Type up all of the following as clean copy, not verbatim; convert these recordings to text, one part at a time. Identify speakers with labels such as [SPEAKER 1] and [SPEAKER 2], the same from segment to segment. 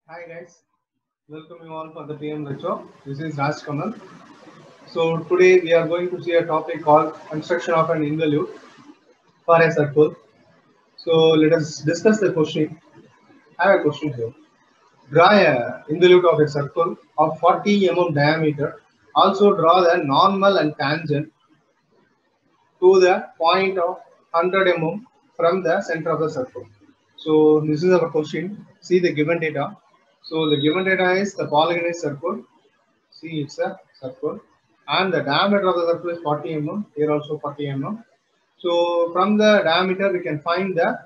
[SPEAKER 1] Hi guys, welcome you all for the PM lecture. This is Raj Kamal. So today we are going to see a topic called construction of an involute for a circle. So let us discuss the question. I have a question here. Draw a involute of a circle of 40 mm diameter. Also draw the normal and tangent to the point of 100 mm from the center of the circle. So this is our question. See the given data. So the given data is the polygon is circle. See, it's a circle, and the diameter of the circle is 40 mm. Here also 40 mm. So from the diameter, we can find the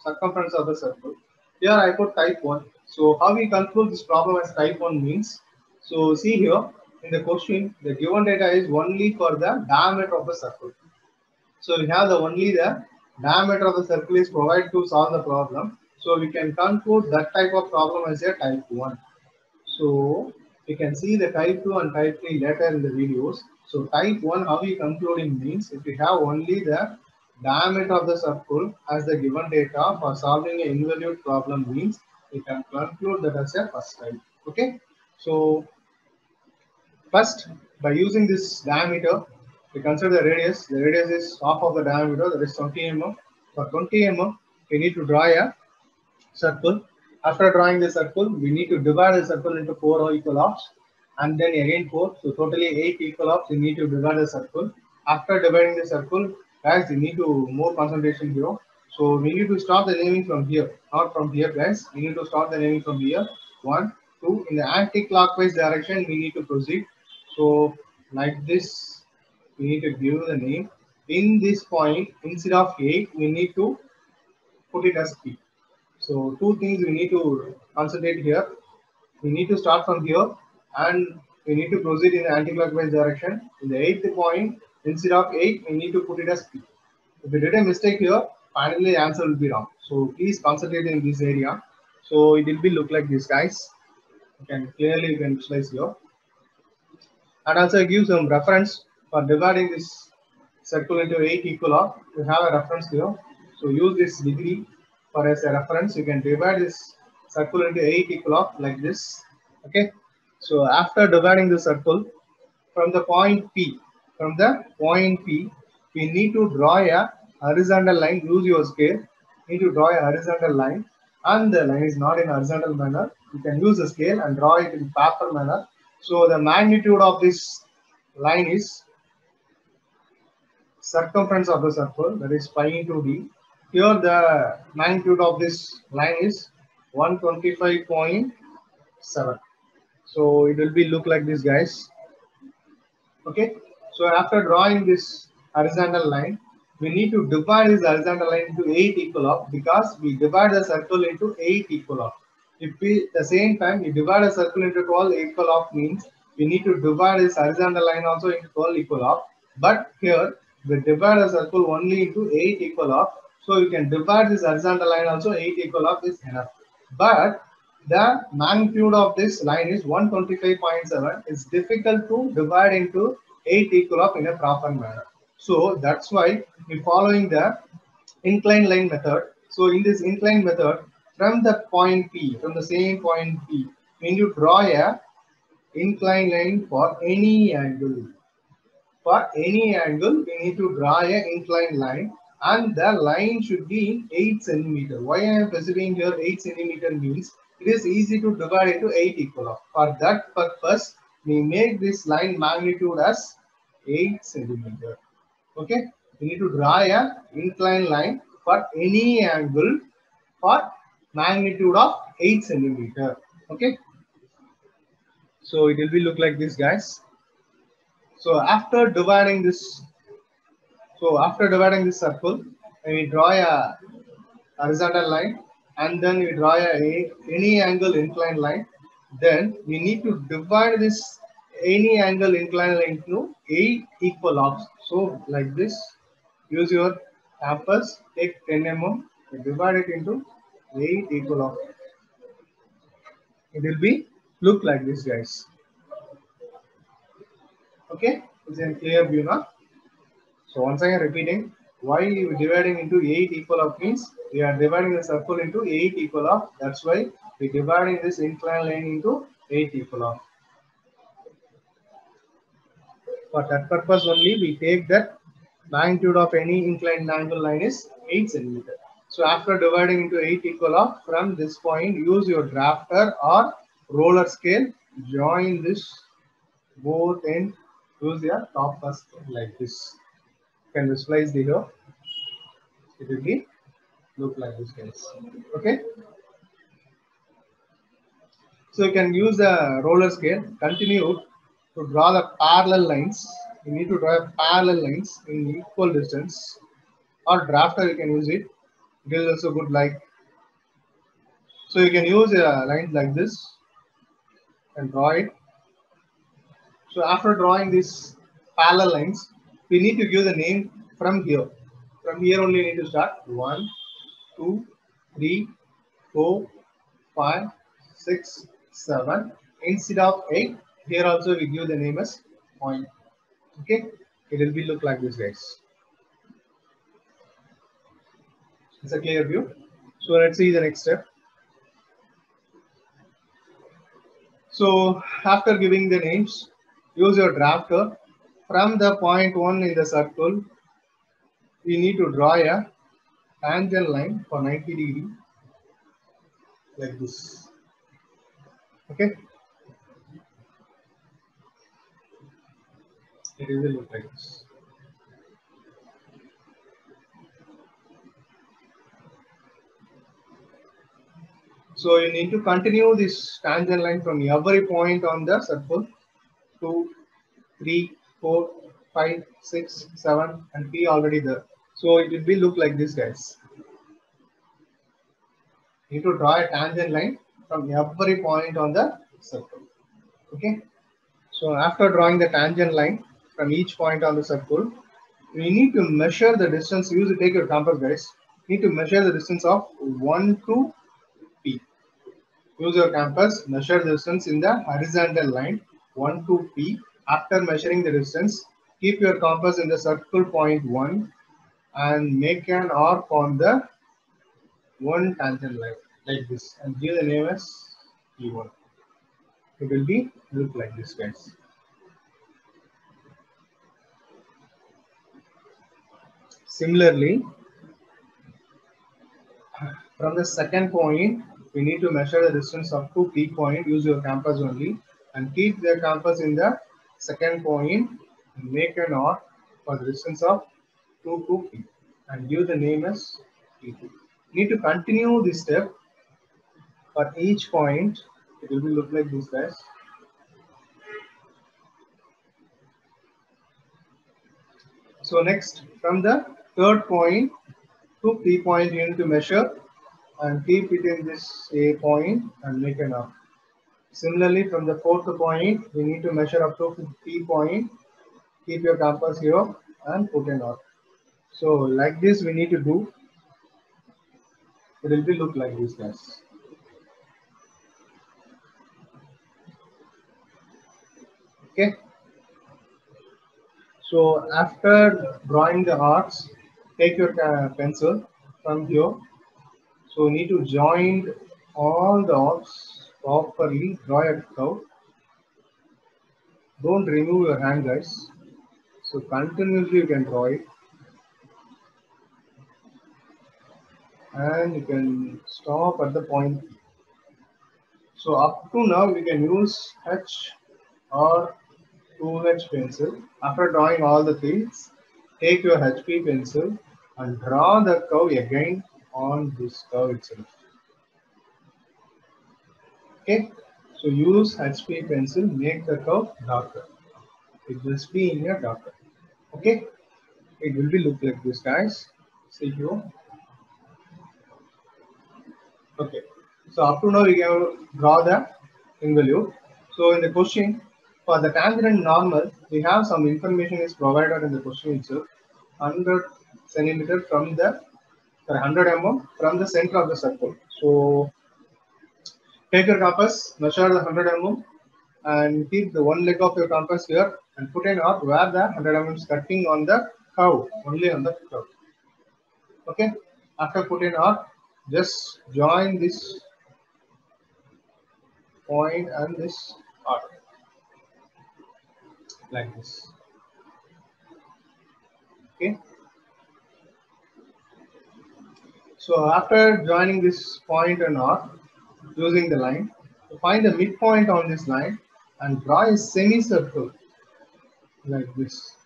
[SPEAKER 1] circumference of the circle. Here I put type 1. So how we conclude this problem as type 1 means. So see here in the question, the given data is only for the diameter of the circle. So we have the only the diameter of the circle is provided to solve the problem. So we can conclude that type of problem as a type 1. So we can see the type 2 and type 3 later in the videos. So type 1, how we concluding means if we have only the diameter of the circle as the given data for solving an involute problem means we can conclude that as a first type. Okay. So first, by using this diameter, we consider the radius. The radius is half of the diameter, that is 20 mm. For 20 mm, we need to draw a circle. After drawing the circle, we need to divide the circle into 4 equal halves and then again 4. So totally 8 equal halves, we need to divide the circle. After dividing the circle, guys, we need to more concentration here. So we need to start the naming from here, not from here, guys. We need to start the naming from here. 1, 2. In the anti-clockwise direction, we need to proceed. So like this, we need to give the name. In this point, instead of 8, we need to put it as P. So two things we need to concentrate here. We need to start from here and we need to proceed in the anti-clockwise direction. In the 8th point, instead of 8, we need to put it as P. If we did a mistake here, finally the answer will be wrong. So please concentrate in this area. So it will be look like this, guys. You can visualize here. And also give some reference for dividing this circle into 8 equal half. You have a reference here. So use this degree for as a reference. You can divide this circle into 8 equal half like this. Okay. So after dividing the circle from the point P, we need to draw a horizontal line. Use your scale. You need to draw a horizontal line, and the line is not in horizontal manner. You can use the scale and draw it in paper manner. So the magnitude of this line is circumference of the circle, that is pi into d. Here the magnitude of this line is 125.7. So it will be look like this, guys. Okay. So after drawing this horizontal line, we need to divide this horizontal line into 8 equal half because we divide the circle into 8 equal half. If we the same time we divide a circle into 12 equal half means we need to divide this horizontal line also into 12 equal half. But here we divide a circle only into 8 equal half. So you can divide this horizontal line also 8 equal half is enough. But the magnitude of this line is 125.7. It's difficult to divide into 8 equal half in a proper manner. So that's why we following the inclined line method. So in this inclined method, from the point P, from the same point P, when you draw a inclined line for any angle, we need to draw a inclined line, and the line should be 8 centimeter. Why I am specifying here 8 centimeter means it is easy to divide into 8 equal half. For that purpose, we make this line magnitude as 8 centimeter. Okay, we need to draw a inclined line for any angle for magnitude of 8 centimeter. Okay, so it will be look like this, guys. So after dividing this circle, we draw a horizontal line and then we draw any angle inclined line. Then we need to divide this any angle inclined line into 8 equal halves. So like this, use your compass, take 10 mm, divide it into 8 equal halves. It will be look like this, guys. Okay, is in clear view now. So once again repeating, Why we dividing into 8 equal of means we are dividing the circle into 8 equal of. That's why we dividing this inclined line into 8 equal of. For that purpose only we take that magnitude of any inclined angle line is 8 centimeter. So after dividing into 8 equal of, from this point use your drafter or roller scale, join this both end, use your top first like this. You can visualize the here. It will be look like this guys. Okay. So you can use the roller scale, continue to draw the parallel lines. You need to draw parallel lines in equal distance, or drafter you can use it. It is also good like. So you can use a line like this and draw it. So after drawing these parallel lines, we need to give the name from here. From here only we need to start 1, 2, 3, 4, 5, 6, 7. Instead of 8, here also we give the name as point. Okay, it will be look like this guys. It's a clear view. So let's see the next step. So after giving the names, use your drafter. From the point 1 in the circle, we need to draw a tangent line for 90 degree like this. Okay, it will look like this. So you need to continue this tangent line from every point on the circle. 2, 3, 4, 5, 6, 7, and P already there. So it will be look like this guys. You need to draw a tangent line from every point on the circle. Okay. So after drawing the tangent line from each point on the circle, we need to measure the distance. Take your compass guys. You need to measure the distance of 1 to P. Use your compass, measure the distance in the horizontal line 1 to P. After measuring the distance, keep your compass in the circle point 1 and make an arc on the 1 tangent line like this and give the name as P1. It will be look like this guys. Similarly, from the second point, we need to measure the distance up to P point. Use your compass only and keep the compass in the second point and make an arc for the distance of 2 to P and give the name as P2. Need to continue this step for each point. It will be look like this guys. So next, from the third point to P point, you need to measure and keep it in this A point and make an arc. Similarly, from the fourth point, we need to measure up to P point. Keep your compass here and put an arc. So like this we need to do. It will be look like this guys. Okay. So after drawing the arcs, take your pencil from here. So need to join all the arcs properly. Draw a curve. Don't remove your hand, guys. So continuously you can draw it, and you can stop at the point. So up to now we can use H or 2H pencil. After drawing all the things, take your HP pencil and draw the curve again on this curve itself. Okay, so use HP pencil, make the curve darker. It will be in your darker. Okay, it will be look like this guys. See here. Okay, so up to now we can draw the involute. So in the question, for the tangent normal, we have some information is provided in the question itself. 100 centimeter from the 100 mm from the center of the circle. So take your compass, measure the 100 mm and keep the one leg of your compass here and put an arc where the 100 mm is cutting on the curve, only on the curve. Okay, after putting arc, just join this point and this arc like this. Okay, so after joining this point and arc using the line, find the midpoint on this line and draw a semicircle like this.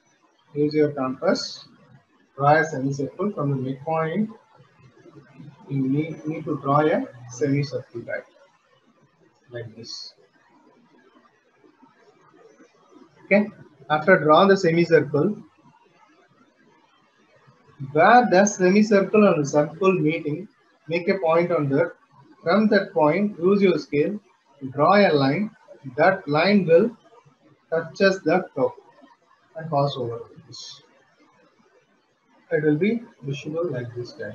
[SPEAKER 1] Use your compass, draw a semicircle from the midpoint. You need to draw a semicircle like this. Okay, after drawing the semicircle, where the semicircle and the circle meeting, make a point on that. From that point, use your scale, draw a line. That line will touches the curve and pass over this. It will be visible like this, guys.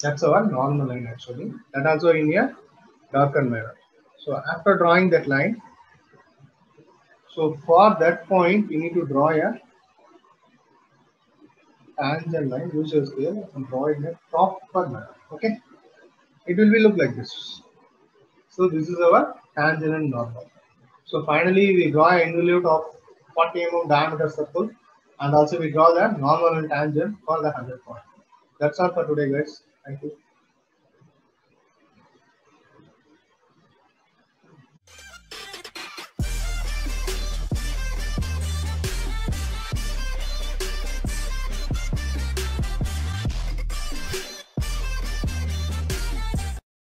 [SPEAKER 1] That's our normal line actually. That also in a darker mirror. So after drawing that line, so for that point, you need to draw a tangent line. Use your scale and draw it in a proper manner. Okay, it will be look like this. So this is our tangent and normal. So finally, we draw an involute of 40 mm diameter circle, and also we draw the normal and tangent for the 100 point. That's all for today, guys. Thank you.